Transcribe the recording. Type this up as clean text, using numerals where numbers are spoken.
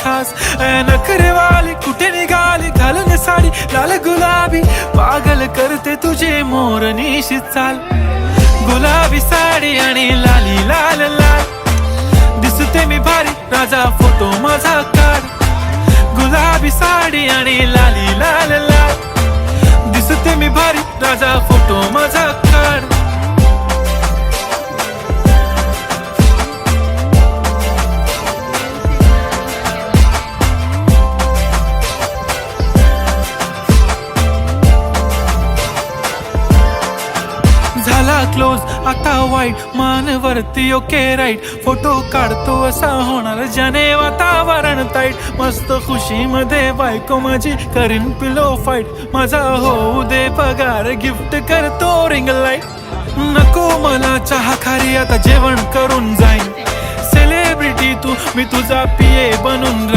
खास नखरेवाली कुठे निघाली घालून साडी लाल गुलाबी पागल करते तुझे मोरनीशी चाल गुलाबी साडी आणि लाली लाल लाल दिसते मी भारी राजा फोटो माझा काढ गुलाबी साडी आणि लाली लाल लाल दिसते मी भारी राजा फोटो माझा काढ झाला क्लोज आता वाईट मानवरती ओके राईट फोटो काढतो असा होणार ज्याने वातावरण ताईट मस्त खुशी मध्ये बायको माझी करीन पिलो फाईट माझा होऊ दे पगार गिफ्ट करतो रिंग लाईट नको मला चहा खारी आता जेवण करून जाईन सेलिब्रिटी तू मी तुझा पिये बनून